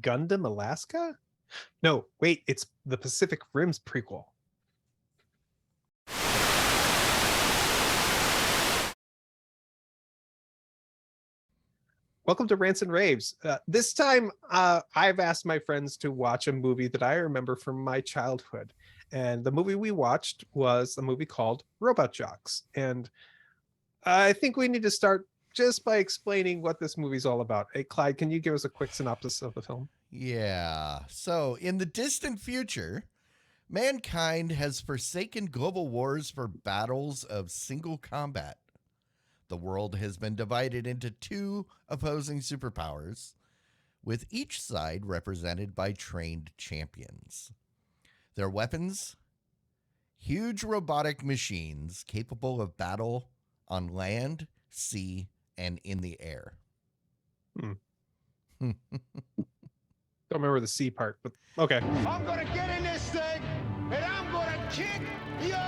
Gundam Alaska? No, wait, it's the Pacific Rim's prequel. Welcome to Rants and Raves. This time, I've asked my friends to watch a movie that I remember from my childhood. And the movie we watched was a movie called Robot Jox. And I think we need to start just by explaining what this movie's all about. Hey, Clyde, can you give us a quick synopsis of the film? Yeah. So, in the distant future, mankind has forsaken global wars for battles of single combat. The world has been divided into two opposing superpowers, with each side represented by trained champions. Their weapons? Huge robotic machines capable of battle on land, sea, and in the air. Don't remember the C part, but okay. I'm gonna get in this thing and I'm gonna kick your.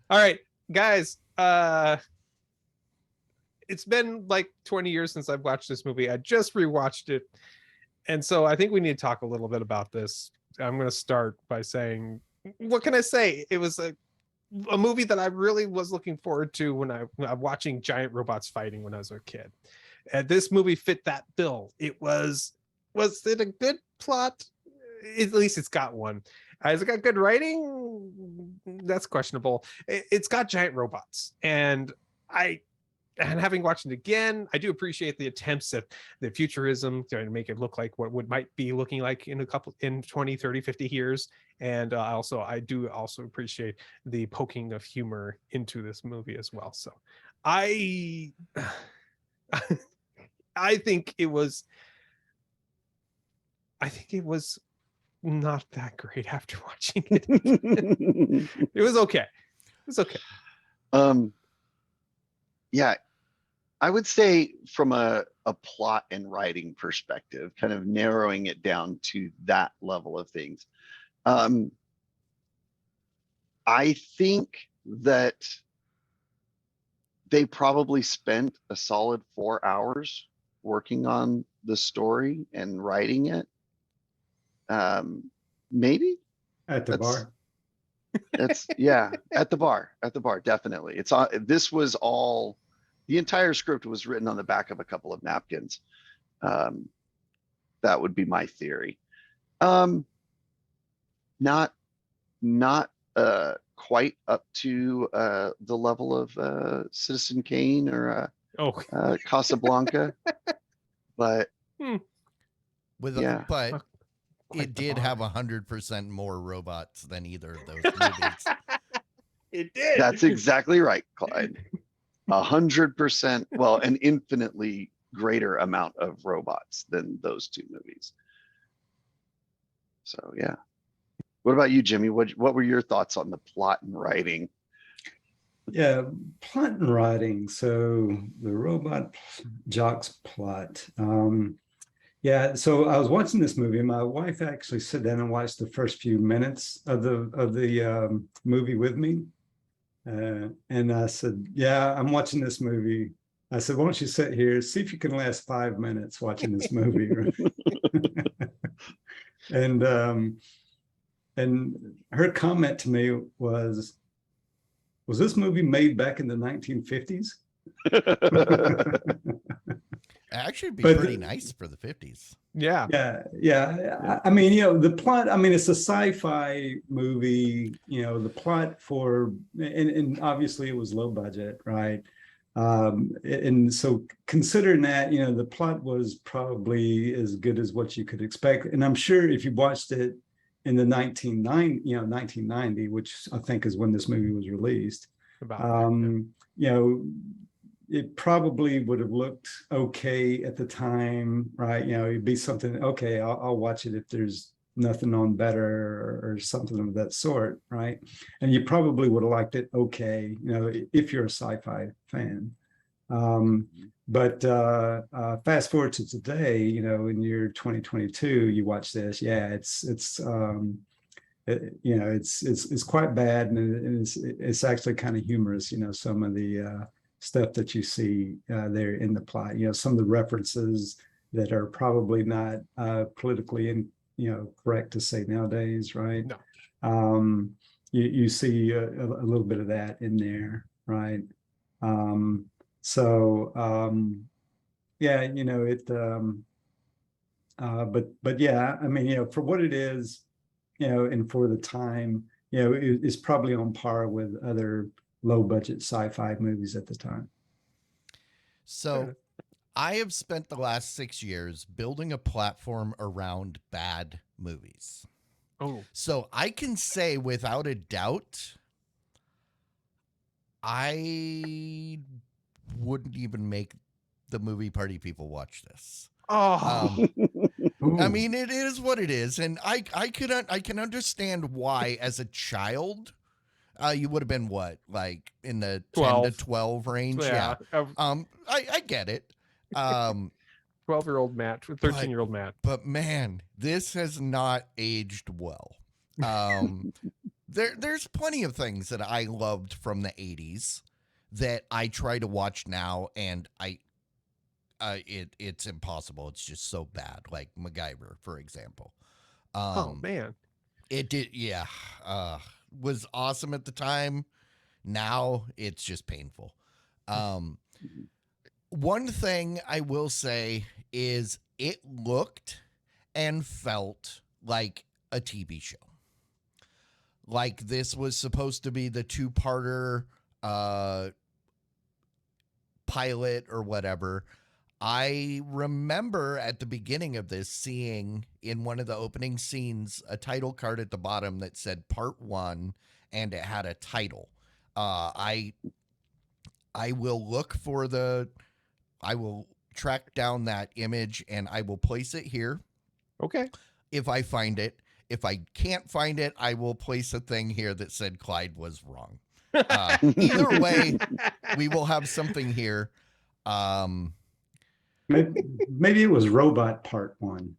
All right, guys. It's been like 20 years since I've watched this movie. I just rewatched it. And so I think we need to talk a little bit about this. I'm going to start by saying, what can I say? It was a movie that I really was looking forward to when I'm watching giant robots fighting when I was a kid. And this movie fit that bill. Was it a good plot? At least it's got one. Has it got good writing? That's questionable. It's got giant robots. And having watched it again, I do appreciate the attempts at the futurism, trying to make it look like what would might be looking like in 20, 30, 50 years. And I do also appreciate the poking of humor into this movie as well. So I think it was not that great after watching it. It was okay. Yeah, I would say from a plot and writing perspective, kind of narrowing it down to that level of things. I think that they probably spent a solid 4 hours working on the story and writing it. Maybe at the bar. At the bar, definitely. This was all, the entire script was written on the back of a couple of napkins. That would be my theory. Not quite up to the level of Citizen Kane or Casablanca, but but it did have 100% more robots than either of those movies. It did. That's exactly right, Clyde. 100%, well, an infinitely greater amount of robots than those two movies. So yeah. What about you, Jimmy? What were your thoughts on the plot and writing? Yeah, plot and writing. So the Robot Jox plot. Yeah, so I was watching this movie. My wife actually sat down and watched the first few minutes of the movie with me, and I said, "Yeah, I'm watching this movie." I said, "Why don't you sit here, see if you can last 5 minutes watching this movie?" and her comment to me was this movie made back in the 1950s? Actually, it'd be pretty nice for the 50s. Yeah. I mean, the plot, I mean, it's a sci-fi movie, the plot and obviously it was low budget, right? And so considering that, the plot was probably as good as what you could expect. And I'm sure if you watched it in the 1990, which I think is when this movie was released, it probably would have looked okay at the time, right? It'd be something, okay, I'll watch it if there's nothing on better or something of that sort, right? And you probably would have liked it okay, if you're a sci-fi fan. But fast forward to today, in year 2022, you watch this, it's quite bad, and it's actually kind of humorous, some of the stuff that you see there in the plot. Some of the references that are probably not politically correct to say nowadays, right? No. You see a little bit of that in there, right? Yeah, but yeah, I mean, for what it is, and for the time, it's probably on par with other low budget sci-fi movies at the time. So I have spent the last 6 years building a platform around bad movies. Oh, So I can say without a doubt, I wouldn't even make the movie party people watch this. oh, I mean, it is what it is, and I can understand why as a child, you would have been what, like in the 10 to 12 range. Yeah. I get it. 12-year-old Matt, 13-year-old Matt. But man, this has not aged well. There's plenty of things that I loved from the 80s that I try to watch now, and it's impossible. It's just so bad. Like MacGyver, for example. Oh man, it did. Yeah, was awesome at the time. Now it's just painful. One thing I will say is it looked and felt like a TV show. Like this was supposed to be the 2-parter pilot or whatever. I remember at the beginning of this seeing in one of the opening scenes a title card at the bottom that said Part 1, and it had a title. I will I will track down that image and I will place it here. Okay. If I find it. If I can't find it, I will place a thing here that said Clyde was wrong. Either way, we will have something here. Maybe it was Robot Part 1.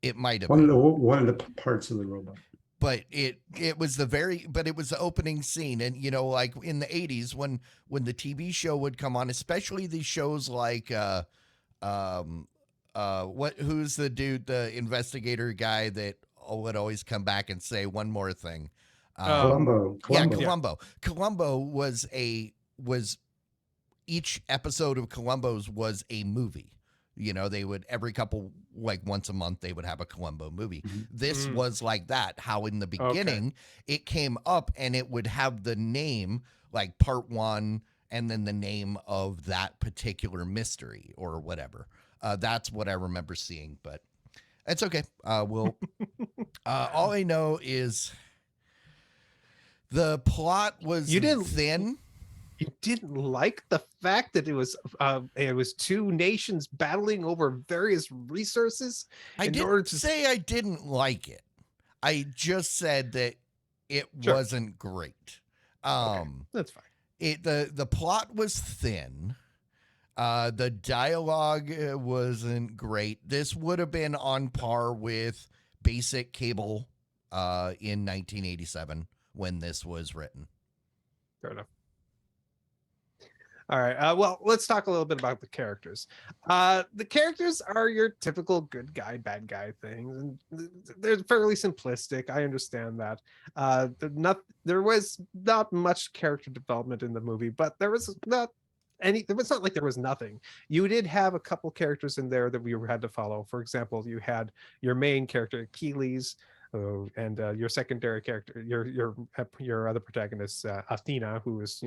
It might have been one of the parts of the robot. But it was it was the opening scene, and like in the 80s when the TV show would come on, especially these shows like who's the dude, the investigator guy that would always come back and say one more thing. Columbo. Yeah, Columbo. Columbo was each episode of Columbo's was a movie. They would every couple, like once a month, they would have a Columbo movie. Mm-hmm. This was like that. How in the beginning it came up and it would have the name like Part 1 and then the name of that particular mystery or whatever. That's what I remember seeing, but it's okay. All I know is the plot was thin. You didn't like the fact that it was 2 nations battling over various resources? I didn't say I didn't like it. I just said that it wasn't great. That's fine. The plot was thin. The dialogue wasn't great. This would have been on par with basic cable in 1987 when this was written. Fair enough. All right. Well, let's talk a little bit about the characters. The characters are your typical good guy, bad guy things. And they're fairly simplistic. I understand that. There was not much character development in the movie, but there was not like there was nothing. You did have a couple characters in there that we had to follow. For example, you had your main character, Achilles, and your secondary character, your other protagonist, Athena, who was,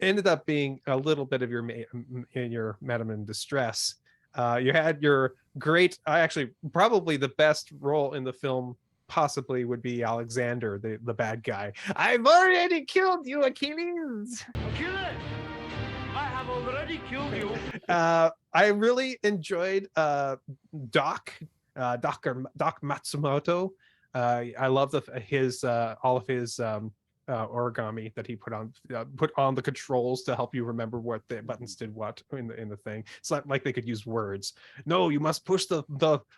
ended up being a little bit of your Madam in Distress. You had your great, actually probably the best role in the film possibly would be Alexander, the bad guy. I've already killed you, Achilles. Achilles, I have already killed you. I really enjoyed Doc Matsumoto. I love all of his origami that he put on the controls to help you remember what the buttons did what in the thing. It's not like they could use words. No, you must push the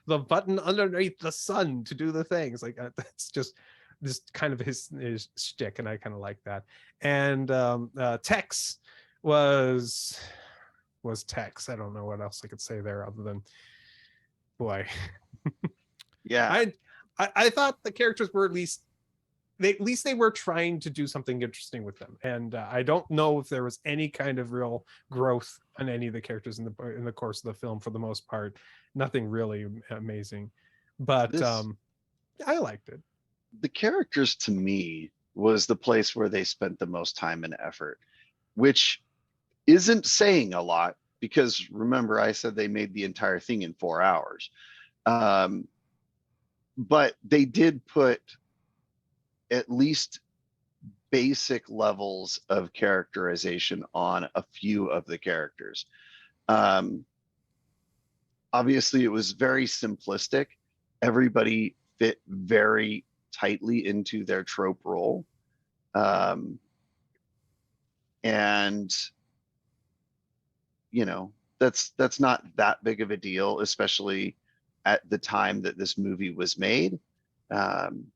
button underneath the sun to do the things. Like that's just kind of his shtick, and I kind of like that. And Tex was Tex. I don't know what else I could say there other than, boy, Yeah. I thought the characters were at least they were trying to do something interesting with them, and I don't know if there was any kind of real growth on any of the characters in the course of the film. For the most part, nothing really amazing, but This I liked it. the characters to me was the place where they spent the most time and effort, which isn't saying a lot because remember I said they made the entire thing in 4 hours. Um, but they did put at least basic levels of characterization on a few of the characters. Um, obviously, it was very simplistic. Everybody fit very tightly into their trope role. And you know, that's not that big of a deal, especially at the time that this movie was made. Um,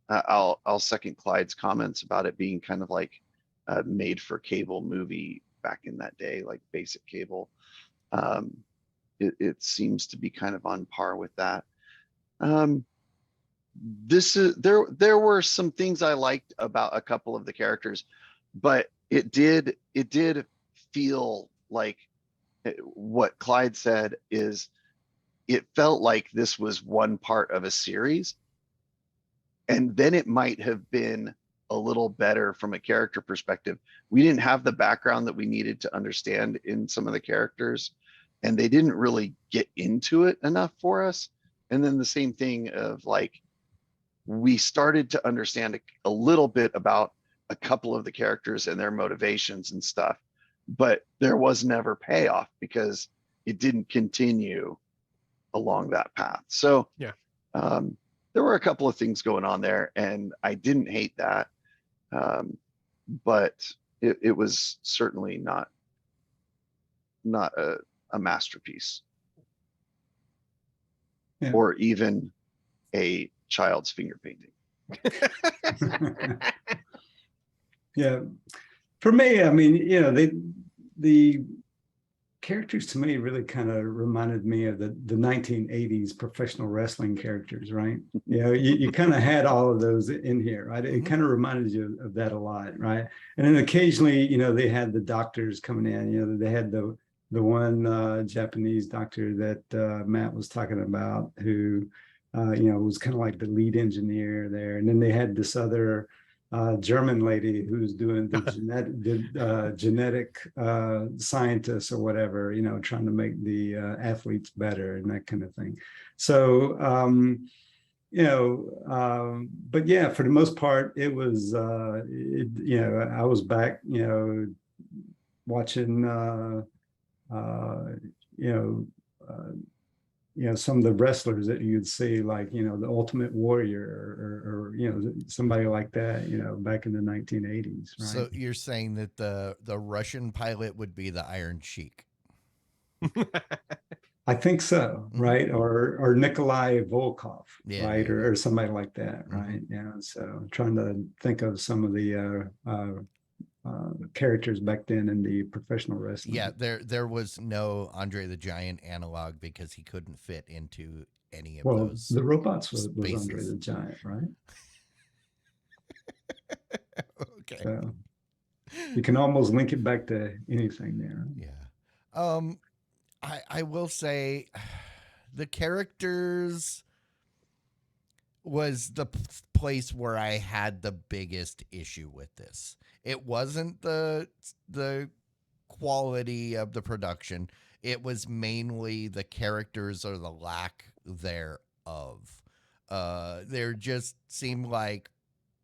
I'll second Clyde's comments about it being kind of like a made for cable movie back in that day, like basic cable. It seems to be kind of on par with that. This is there were some things I liked about a couple of the characters, but it did feel like what Clyde said is it felt like this was one part of a series, and then it might have been a little better from a character perspective. We didn't have the background that we needed to understand in some of the characters, and they didn't really get into it enough for us. And then the same thing of like, we started to understand a little bit about a couple of the characters and their motivations and stuff, but there was never payoff because it didn't continue along that path. So Yeah. There were a couple of things going on there, and I didn't hate that. But it was certainly not a masterpiece. Yeah. Or even a child's finger painting. Yeah. For me, I mean, you know, the characters to me really kind of reminded me of the 1980s professional wrestling characters, right? You know, you kind of had all of those in here, right? It kind of reminded you of that a lot, right? And then occasionally, you know, they had the doctors coming in, you know, they had the one Japanese doctor that Matt was talking about who, you know, was kind of like the lead engineer there. And then they had this other German lady who's doing the genetic scientists or whatever, you know, trying to make the athletes better and that kind of thing. So, you know, but yeah, for the most part, it was, you know, I was back, you know, watching, you know, some of the wrestlers that you'd see, like, you know, the Ultimate Warrior or you know, somebody like that, you know, back in the 1980s, right? So you're saying that the Russian pilot would be the Iron Sheik? I think so, right? Or Nikolai Volkov, Yeah, right? yeah. Or somebody like that, right? Yeah. So I'm trying to think of some of the characters back then in the professional wrestling. Yeah, there was no Andre the Giant analog because he couldn't fit into any of Well, those. the robots was Andre spaces. the Giant, right? Okay. So you can almost link it back to anything there. Yeah. I will say the characters was the place where I had the biggest issue with this. It wasn't the quality of the production. It was mainly the characters or the lack thereof. There just seemed like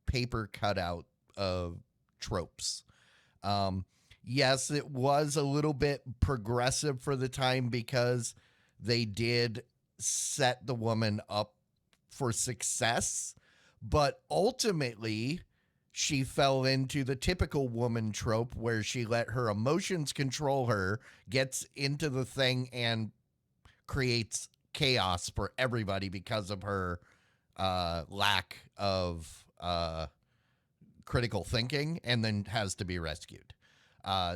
paper cutout of tropes. Yes, it was a little bit progressive for the time because they did set the woman up for success, but ultimately she fell into the typical woman trope where she let her emotions control her, gets into the thing, and creates chaos for everybody because of her lack of critical thinking, and then has to be rescued.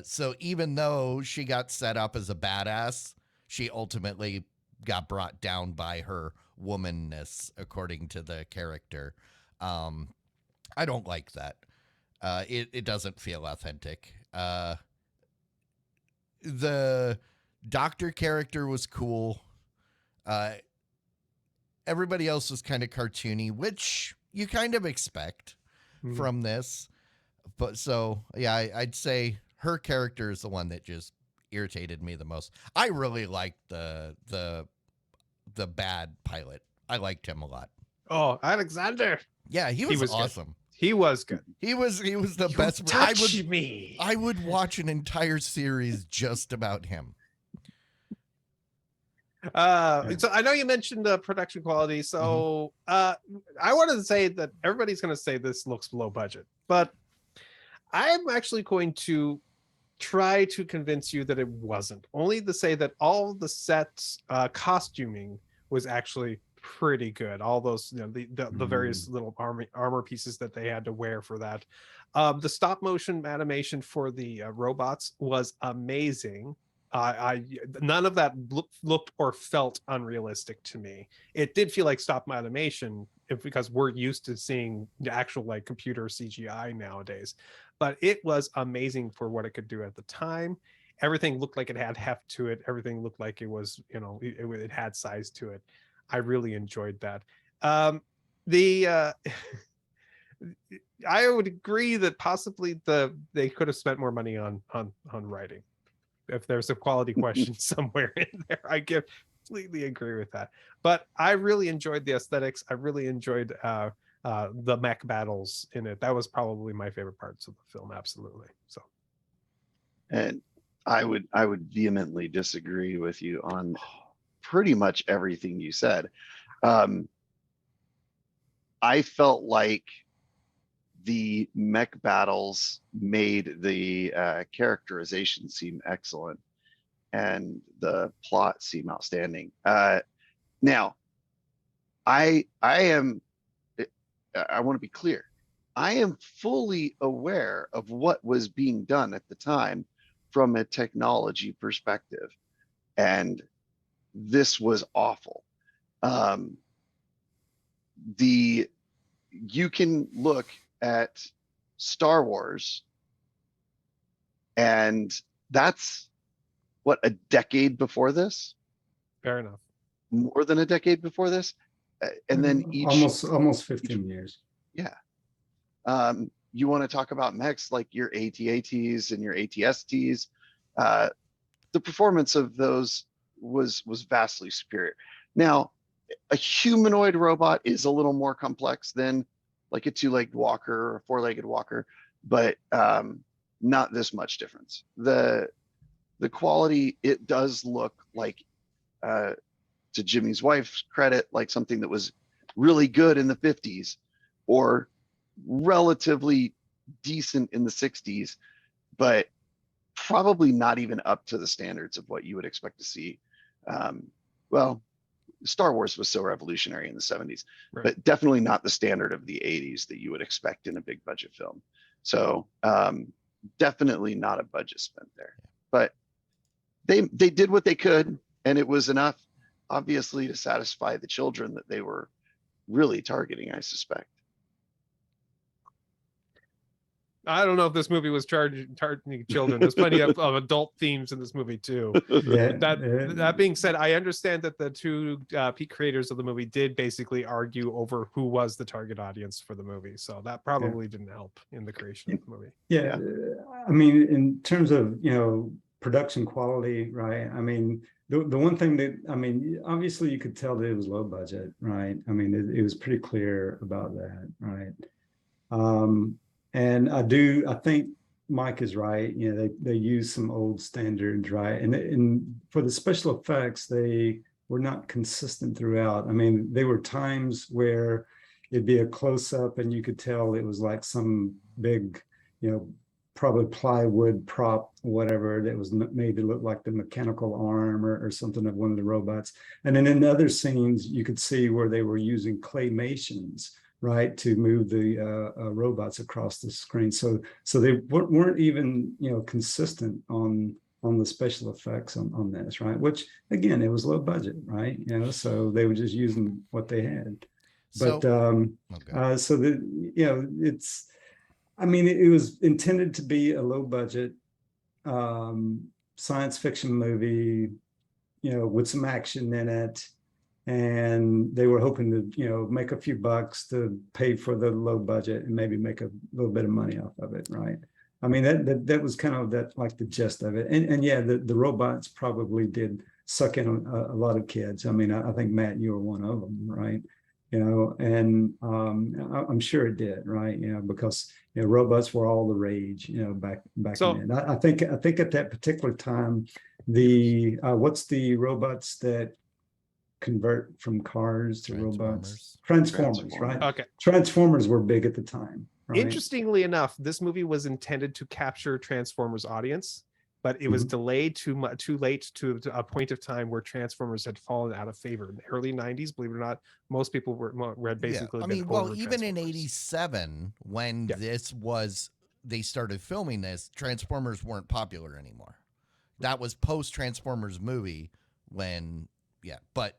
So even though she got set up as a badass, she ultimately got brought down by her womanness, according to the character. I don't like that. It doesn't feel authentic. The doctor character was cool. Everybody else was kind of cartoony, which you kind of expect Mhm. from this. But so, yeah, I'd say her character is the one that just irritated me the most. I really liked the bad pilot. I liked him a lot. Oh, Alexander. Yeah, he was was good. awesome. He was good. He was the You best. touch me. I would watch an entire series just about him. So I know you mentioned the production quality. So I wanted to say that everybody's going to say this looks low budget, but I'm actually going to try to convince you that it wasn't. Only to say that all the sets, costuming was actually pretty good. All those, the various little armor pieces that they had to wear for that. The stop motion animation for the robots was amazing. None of that looked or felt unrealistic to me. It did feel like stop animation because we're used to seeing the actual like computer CGI nowadays, but it was amazing for what it could do at the time. Everything looked like it had heft to it. Everything looked like it was, it had size to it. I really enjoyed that. The I would agree that possibly they could have spent more money on writing. If there's a quality question somewhere in there, I completely agree with that. But I really enjoyed the aesthetics. I really enjoyed the mech battles in it. That was probably my favorite parts of the film. Absolutely. So, And I would vehemently disagree with you on pretty much everything you said. I felt like the mech battles made the characterization seem excellent and the plot seem outstanding. Now, I want to be clear. I am fully aware of what was being done at the time from a technology perspective, and this was awful. You can look at Star Wars, and that's what, a decade before this, fair enough. more than a decade before this, and then almost 15 years. Yeah. You want to talk about mechs like your AT-ATs and your AT-STs, the performance of those was vastly superior. Now, a humanoid robot is a little more complex than like a two-legged walker or a four-legged walker, but not this much difference. The quality, it does look like, to Jimmy's wife's credit, like something that was really good in the 50s or relatively decent in the 60s, but probably not even up to the standards of what you would expect to see. Well, Star Wars was so revolutionary in the 70s, right, but definitely not the standard of the 80s that you would expect in a big budget film. So definitely not a budget spent there, but they did what they could, and it was enough, obviously, to satisfy the children that they were really targeting, I suspect. I don't know if this movie was targeting children. There's plenty of adult themes in this movie too. Yeah. That being said, I understand that the two peak creators of the movie did basically argue over who was the target audience for the movie, so that probably didn't help in the creation of the movie. Yeah, I mean, in terms of production quality, right? I mean, the one thing that, I mean, obviously you could tell that it was low budget, right? I mean, it was pretty clear about that, right? And I think Mike is right. They use some old standards, right? And for the special effects, they were not consistent throughout. I mean, there were times where it'd be a close up and you could tell it was like some big, probably plywood prop, whatever, that was made to look like the mechanical arm or something of one of the robots. And then in other scenes, you could see where they were using claymations right, to move the robots across the screen. So they weren't even, you know, consistent on the special effects on this, right? Which again, it was low budget, right? You know, so they were just using what they had. But so the, you know, it's, I mean, it was intended to be a low budget science fiction movie, you know, with some action in it. And they were hoping to, you know, make a few bucks to pay for the low budget and maybe make a little bit of money off of it, right? I mean, that was kind of that, like the gist of it. And yeah, the robots probably did suck in a lot of kids. I mean, I think Matt, you were one of them, right? You know, and I'm sure it did, right? You know, because, you know, robots were all the rage, you know, back So- then. I think at that particular time, the what's the robots that convert from cars to robots? Transformers, right? Okay. Transformers were big at the time. Right? Interestingly enough, this movie was intended to capture Transformers audience, but it was delayed too late to a point of time where Transformers had fallen out of favor in the early 90s. Believe it or not, most people were basically. Yeah. I mean, well, even in '87, when this was, they started filming this, Transformers weren't popular anymore. That was post Transformers movie when, but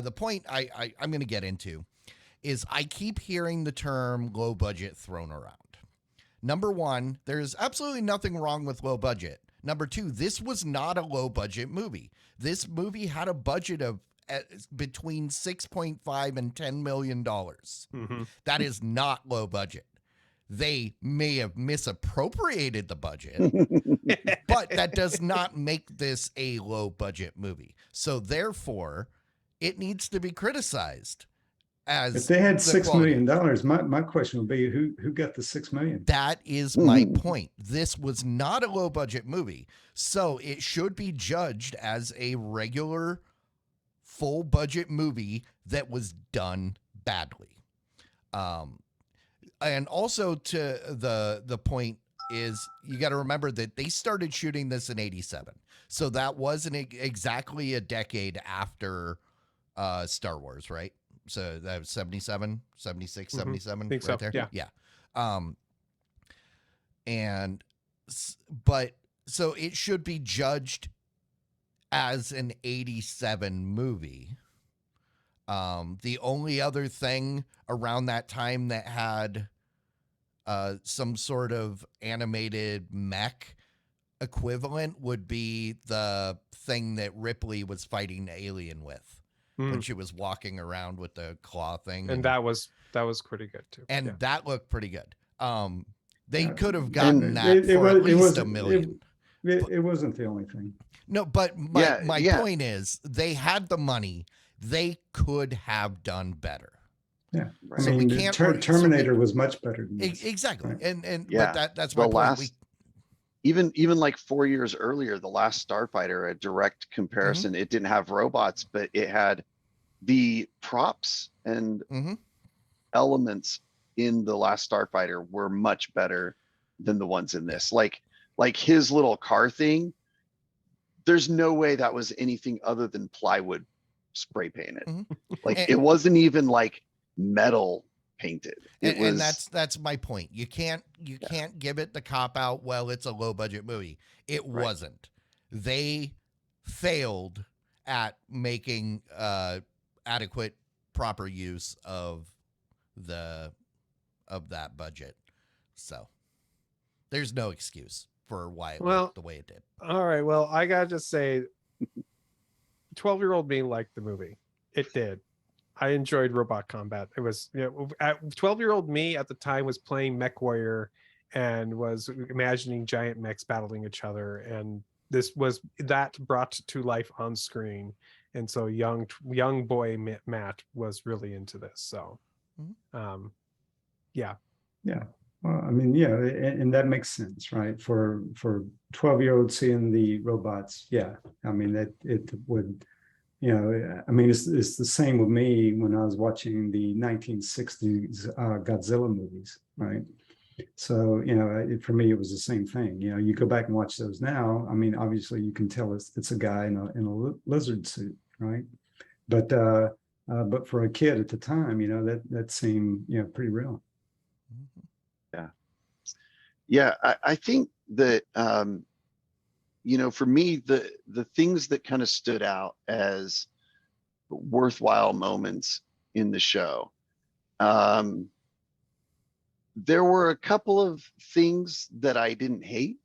the point I'm going to get into is I keep hearing the term low budget thrown around. Number one, there's absolutely nothing wrong with low budget. Number two, this was not a low budget movie. This movie had a budget of between 6.5 and $10 million. That is not low budget. They may have misappropriated the budget, but that does not make this a low budget movie. So therefore, it needs to be criticized. As if they had $6 million, my question would be who got the $6 million? That is my point. This was not a low budget movie, so it should be judged as a regular full budget movie that was done badly. And also to the point is, you got to remember that they started shooting this in '87, so that wasn't exactly a decade after Star Wars, right? So that was 77, 76, 77, Think right so. there. Yeah. But so it should be judged as an 87 movie. The only other thing around that time that had some sort of animated mech equivalent would be the thing that Ripley was fighting the alien with. When she was walking around with the claw thing. And that was pretty good too. And that looked pretty good. They could have gotten that for at least $1 million. It wasn't the only thing. No, but my point is, they had the money. They could have done better. Yeah. Right. I So mean, we can't Terminator was much better than this. Exactly. Right. But that's my point. Even like 4 years earlier, the last Starfighter, a direct comparison, it didn't have robots, but it had the props and elements in the last Starfighter were much better than the ones in this. Like his little car thing, there's no way that was anything other than plywood spray painted. Like it wasn't even like metal painted. And that's my point. You can't give it the cop out, well, it's a low budget movie. It wasn't. They failed at making adequate, proper use of that budget. So there's no excuse for why it looked the way it did. All right. Well, I gotta just say, 12-year-old me liked the movie. It did. I enjoyed robot combat. It was, 12-year-old me at the time was playing MechWarrior and was imagining giant mechs battling each other, and this was that brought to life on screen. And so young boy Matt was really into this. So, yeah. Well, I mean, and that makes sense, right? For 12-year-olds seeing the robots, I mean that it would. I mean, it's the same with me when I was watching the 1960s Godzilla movies, right? So, for me, it was the same thing. You go back and watch those now. I mean, obviously, you can tell it's a guy in a lizard suit, right? But but for a kid at the time, that seemed, pretty real. Yeah, I think that for me, the things that kind of stood out as worthwhile moments in the show, there were a couple of things that I didn't hate.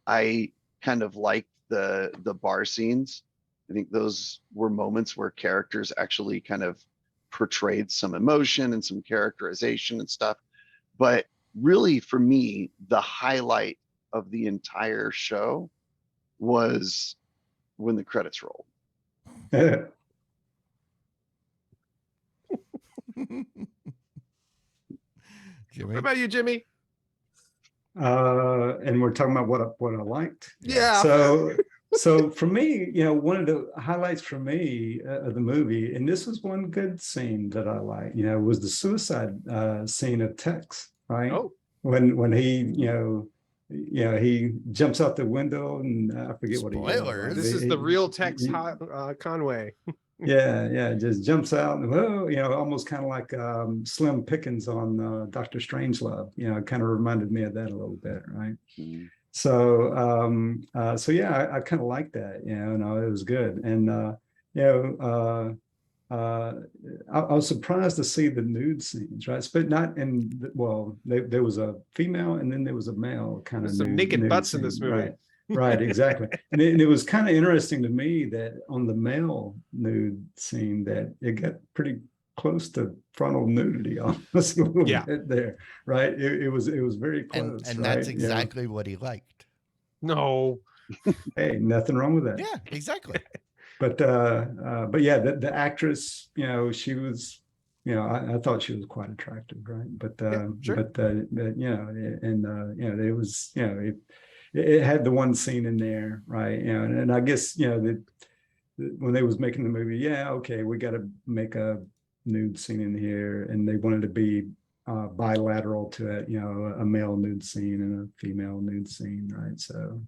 I kind of liked the bar scenes. I think those were moments where characters actually kind of portrayed some emotion and some characterization and stuff. But really, for me, the highlight of the entire show was when the credits rolled. What about you, Jimmy? And we're talking about what I liked. Yeah. So for me, one of the highlights for me of the movie, and this was one good scene that I liked, was the suicide scene of Tex, right? Oh. When he, he jumps out the window and I forget what he yelled, Spoilers. right? This is the real Tex Conway. Yeah, just jumps out and whoa, almost kind of like Slim Pickens on Dr. Strangelove. It kind of reminded me of that a little bit, right? Mm-hmm. So yeah, I kind of like that, it was good. And I was surprised to see the nude scenes, right? But not in there was a female and then there was a male kind of some naked butts in this movie. right? Right, exactly. And it was kind of interesting to me that on the male nude scene that it got pretty close to frontal nudity almost a little bit there, right? It was very close. And right? that's exactly what he liked. No. Hey, nothing wrong with that. Yeah, exactly. But yeah, the actress, she was, I thought she was quite attractive, right? But sure. it was, it had the one scene in there, right? And I guess, when they was making the movie, okay, we got to make a nude scene in here, and they wanted to be bilateral to it, a male nude scene and a female nude scene, right? So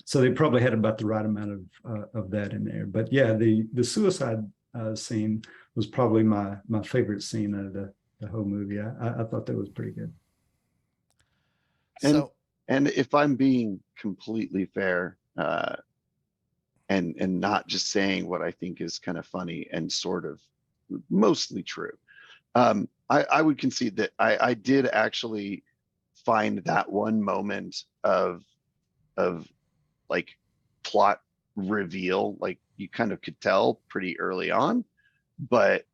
so they probably had about the right amount of that in there. But yeah, the suicide scene was probably my favorite scene out of the whole movie. I thought that was pretty good. And if I'm being completely fair, and not just saying what I think is kind of funny and sort of mostly true, I would concede that I did actually find that one moment of like plot reveal, like you kind of could tell pretty early on, but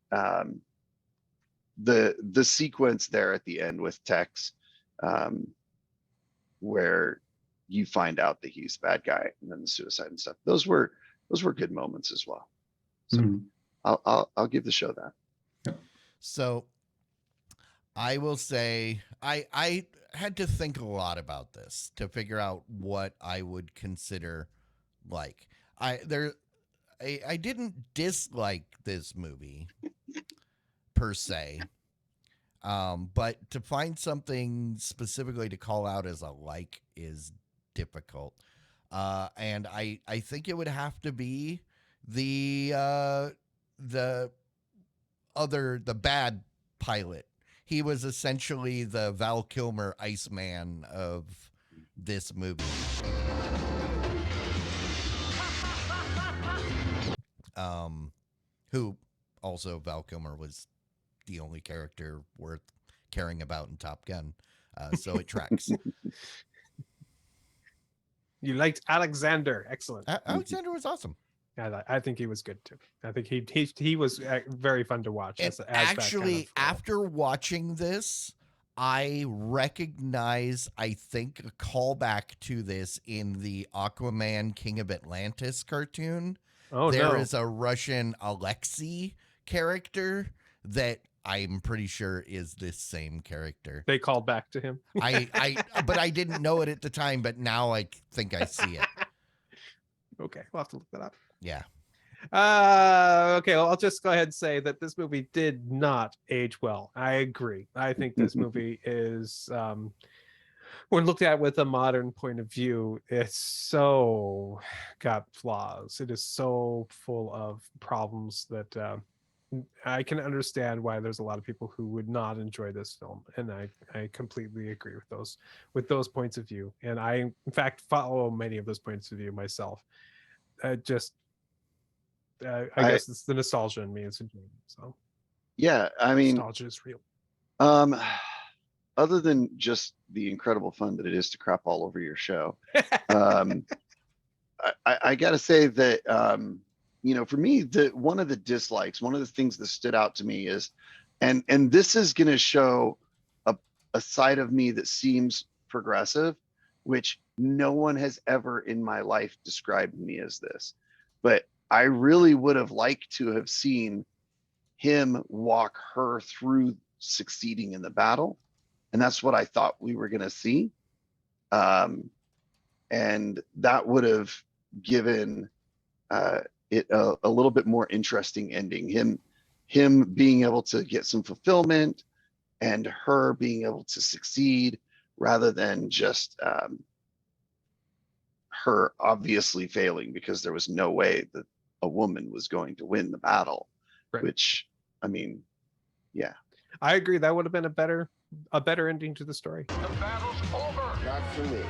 the sequence there at the end with Tex, where you find out that he's a bad guy and then the suicide and stuff, those were good moments as well. So I'll give the show that. So I will say I had to think a lot about this to figure out what I would consider like. I didn't dislike this movie per se. But to find something specifically to call out as a like is difficult. And I think it would have to be the bad pilot. He was essentially the Val Kilmer Iceman of this movie. Who also Val Kilmer was the only character worth caring about in Top Gun. So it tracks. You liked Alexander. Excellent. Alexander was awesome. I think he was good too. I think he was very fun to watch. And actually, after watching this, I recognize, I think, a callback to this in the Aquaman King of Atlantis cartoon. There is a Russian Alexei character that I'm pretty sure is this same character. They called back to him. But I didn't know it at the time, but now I think I see it. Okay, we'll have to look that up. Yeah. Okay, well, I'll just go ahead and say that this movie did not age well. I agree. I think this movie is when looked at with a modern point of view, it's so got flaws. It is so full of problems that I can understand why there's a lot of people who would not enjoy this film, and I completely agree with those points of view, and I in fact follow many of those points of view myself. Just I guess it's the nostalgia in me. It's enjoying it, so Yeah, I mean, nostalgia is real. other than just the incredible fun that it is to crap all over your show, I gotta say that for me, one of the dislikes, one of the things that stood out to me is, and this is gonna show a side of me that seems progressive, which no one has ever in my life described me as this, but I really would have liked to have seen him walk her through succeeding in the battle. And that's what I thought we were going to see. And that would have given it a little bit more interesting ending. Him being able to get some fulfillment and her being able to succeed rather than just her obviously failing because there was no way that a woman was going to win the battle. Right. Which, I mean, yeah. I agree. That would have been a better ending to the story. The battle's over. Not for me.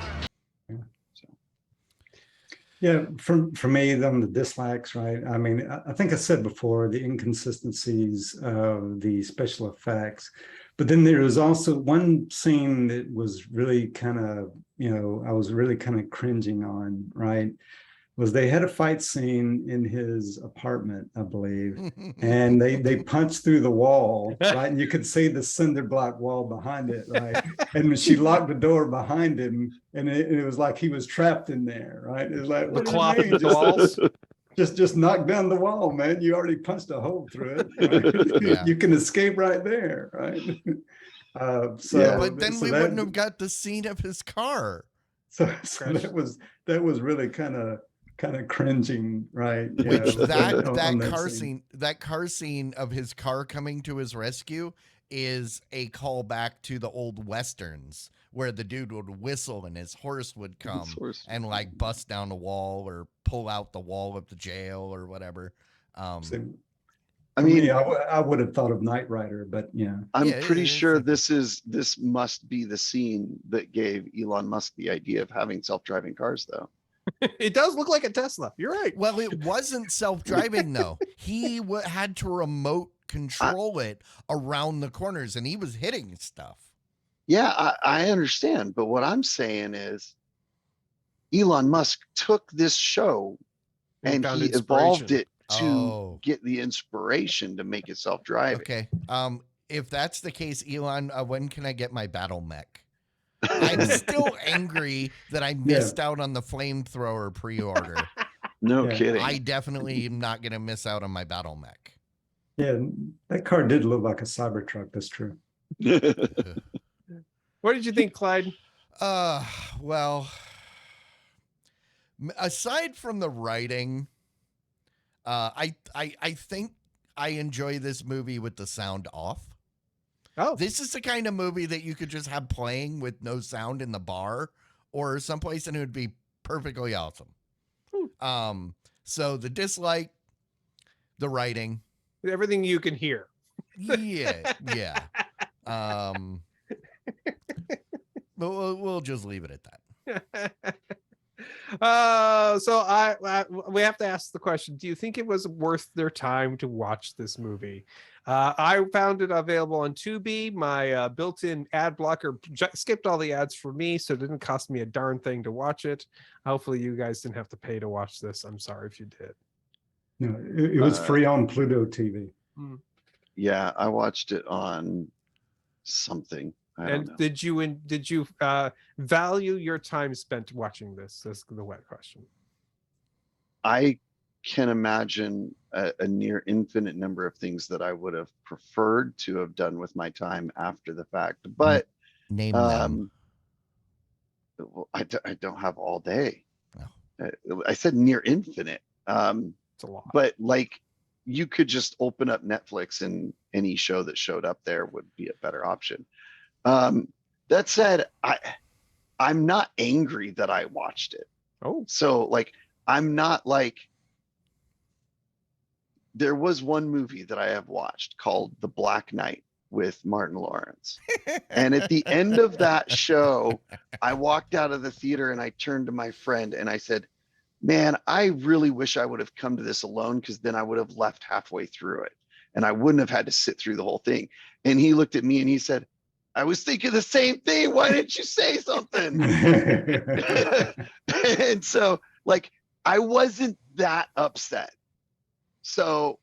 Yeah, for me, on the dislikes, right? I mean, I think I said before the inconsistencies of the special effects, but then there was also one scene that was really kind of, I was really kind of cringing on, right? Was they had a fight scene in his apartment, I believe, and they punched through the wall, right? And you could see the cinder block wall behind it, right? And when she locked the door behind him, and it was like he was trapped in there, right? It was like, the what cloth do you mean? of the walls. Just knock down the wall, man. You already punched a hole through it. Right? Yeah. You can escape right there, right? But then we wouldn't have got the scene of his car. So that was really kind of cringing, right? Which that car scene of his car coming to his rescue is a callback to the old westerns where the dude would whistle and his horse would come and like bust down the wall or pull out the wall of the jail or whatever. I mean, I would have thought of Knight Rider, but I'm pretty sure this must be the scene that gave Elon Musk the idea of having self-driving cars, though. It does look like a Tesla. You're right. Well, it wasn't self-driving though. He had to remote control it around the corners, and he was hitting stuff. Yeah, I understand, but what I'm saying is, Elon Musk took this show and he evolved it to get the inspiration to make it self-driving. Okay. If that's the case, Elon, when can I get my battle mech? I'm still angry that I missed out on the flamethrower pre-order. No kidding. I definitely am not going to miss out on my battle mech. Yeah, that car did look like a Cybertruck. That's true. What did you think, Clyde? Well, aside from the writing, I think I enjoy this movie with the sound off. Oh, this is the kind of movie that you could just have playing with no sound in the bar or someplace, and it would be perfectly awesome. So the dislike, the writing, everything you can hear. Yeah. We'll just leave it at that. So we have to ask the question, do you think it was worth their time to watch this movie? I found it available on Tubi. My built-in ad blocker skipped all the ads for me, so it didn't cost me a darn thing to watch it. Hopefully you guys didn't have to pay to watch this. I'm sorry if you did. No, it was free on Pluto TV. Yeah, I watched it on something. I don't know. Did you value your time spent watching this? That's the wet question. I can imagine a near infinite number of things that I would have preferred to have done with my time after the fact, but name them. I don't have all day. No. I said near infinite. It's a lot. But like, you could just open up Netflix and any show that showed up there would be a better option. That said, I'm not angry that I watched it. Oh, So like, I'm not like, there was one movie that I have watched called The Black Knight with Martin Lawrence. And at the end of that show, I walked out of the theater and I turned to my friend and I said, man, I really wish I would have come to this alone, because then I would have left halfway through it and I wouldn't have had to sit through the whole thing. And he looked at me and he said, I was thinking the same thing. Why didn't you say something? And so like, I wasn't that upset. So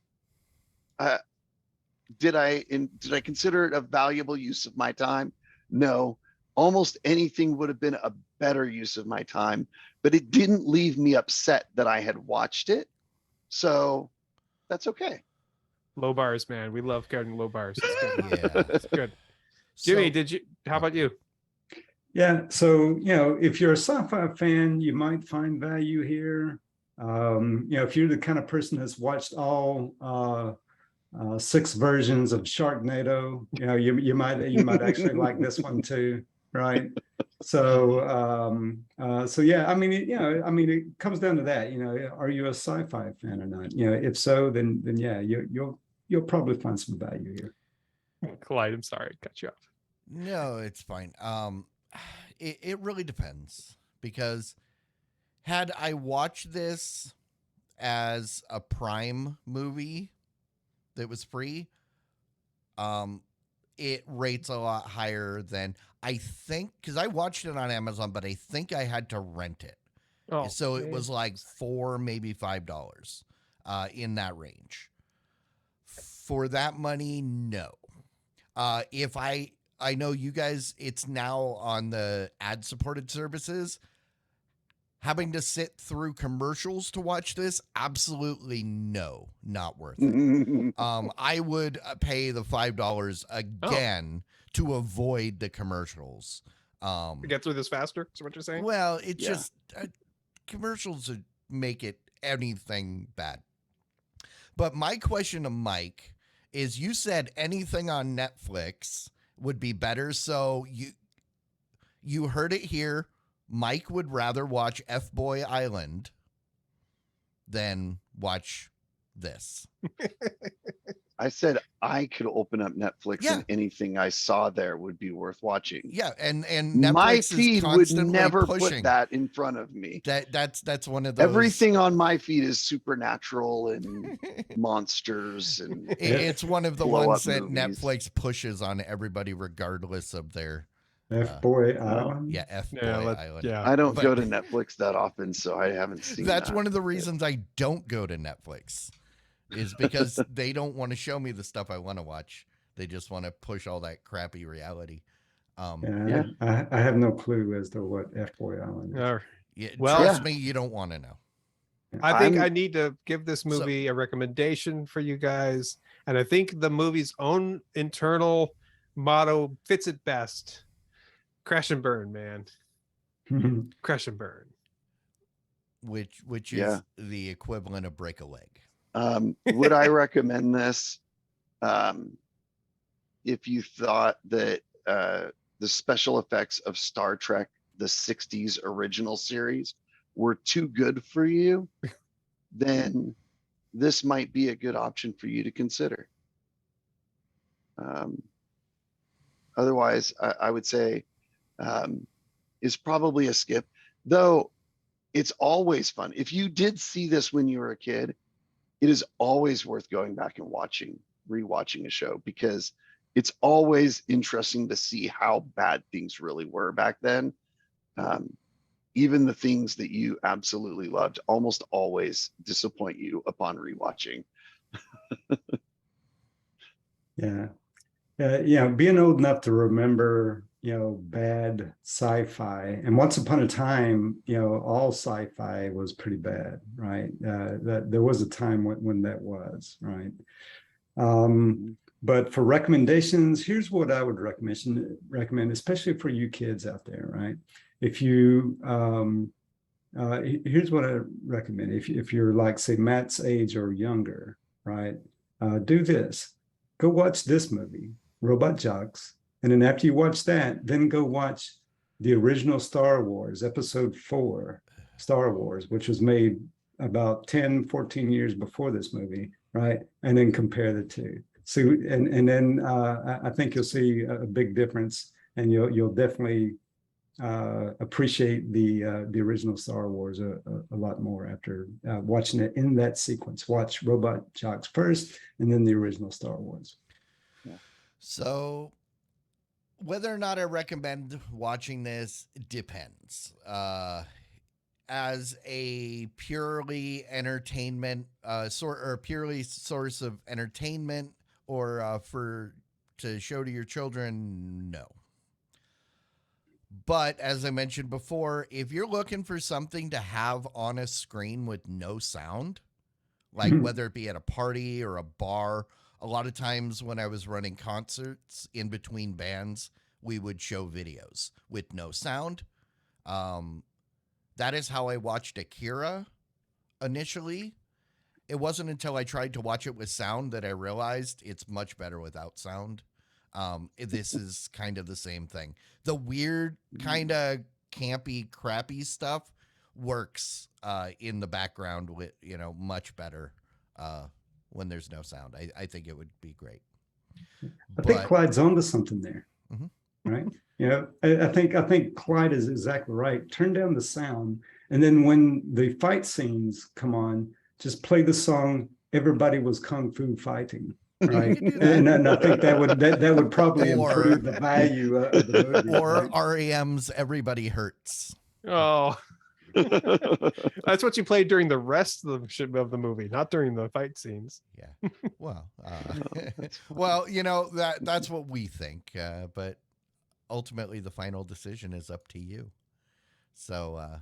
did I consider it a valuable use of my time? No. Almost anything would have been a better use of my time, but it didn't leave me upset that I had watched it. So that's okay. low bars, man. We love getting low bars. It's good. Yeah. It's good. Jimmy, So- how about you? Yeah, so if you're a sci-fi fan, you might find value here. If you're the kind of person that's watched all 6 versions of Sharknado, you might actually like this one too, right? So yeah, I mean, it comes down to that. Are you a sci-fi fan or not? If so, then yeah, you'll probably find some value here. Clyde, I'm sorry, cut you off. No, it's fine. It really depends, because had I watched this as a Prime movie that was free, it rates a lot higher than, I think, because I watched it on Amazon, but I think I had to rent it. Oh, So it man. was like $4, maybe $5, in that range. For that money, no. If I know you guys, it's now on the ad-supported services. Having to sit through commercials to watch this, absolutely no, not worth it. I would pay the $5 again to avoid the commercials. To get through this faster, is what you're saying? Well, it's Yeah. just commercials would make it anything bad. But my question to Mike is, you said anything on Netflix would be better. So you heard it here. Mike would rather watch F-Boy Island than watch this. I said I could open up Netflix Yeah. and anything I saw there would be worth watching. Yeah, and Netflix My is feed would constantly never pushing put that in front of me. That's one of those. Everything on my feed is supernatural and monsters and It's one of the blow ones up that movies. Netflix pushes on everybody regardless of their F-Boy Island. yeah F-Boy Island. Yeah. I don't But- go to Netflix that often, so I haven't seen That's that. one of the reasons I don't go to Netflix, is because they don't want to show me the stuff I want to watch. They just want to push all that crappy reality. Yeah, I have no clue as to what F-Boy Island is. All right. Yeah, Well- trust me, you don't want to know. I think I'm- I need to give this movie a recommendation for you guys. And I think the movie's own internal motto fits it best. Crash and burn, man. Crash and burn. Which is Yeah. the equivalent of break a leg. Would I recommend this? If you thought that the special effects of Star Trek, the 60s original series, were too good for you, then this might be a good option for you to consider. Otherwise, I would say is probably a skip, though it's always fun. If you did see this when you were a kid, it is always worth going back and rewatching a show, because it's always interesting to see how bad things really were back then. Even the things that you absolutely loved almost always disappoint you upon rewatching. Yeah. Being old enough to remember, bad sci-fi, and once upon a time, all sci-fi was pretty bad, right? That there was a time when that was, right? But for recommendations, here's what I would recommend, especially for you kids out there, right? If you, here's what I recommend. If you're like, say, Matt's age or younger, right? Do this. Go watch this movie, Robot Jox. And then after you watch that, then go watch the original Star Wars, Episode 4, Star Wars, which was made about 10, 14 years before this movie, right? And then compare the two. So, and then I think you'll see a big difference, and you'll definitely appreciate the original Star Wars a lot more after watching it in that sequence. Watch Robot Jox first, and then the original Star Wars. Yeah. So whether or not I recommend watching this depends. As a purely entertainment purely source of entertainment, or to show to your children, no. But as I mentioned before, if you're looking for something to have on a screen with no sound, like whether it be at a party or a bar, a lot of times when I was running concerts in between bands, we would show videos with no sound. That is how I watched Akira initially. It wasn't until I tried to watch it with sound that I realized it's much better without sound. This is kind of the same thing. The weird, kind of campy, crappy stuff works in the background with, much better when there's no sound. I think it would be great. I think Clyde's onto something there, right? I think Clyde is exactly right. Turn down the sound, and then when the fight scenes come on, just play the song "Everybody Was Kung Fu Fighting." Right, and I think that would probably improve the value of the movie. Or right? REM's "Everybody Hurts." Oh, that's what you played during the rest of the movie, not during the fight scenes. Yeah, well, that's what we think, but ultimately the final decision is up to you. So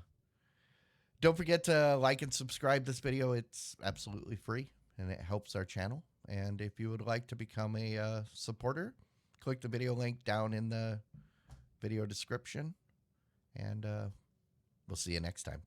don't forget to like and subscribe this video. It's absolutely free and it helps our channel. And if you would like to become a supporter, click the video link down in the video description, and we'll see you next time.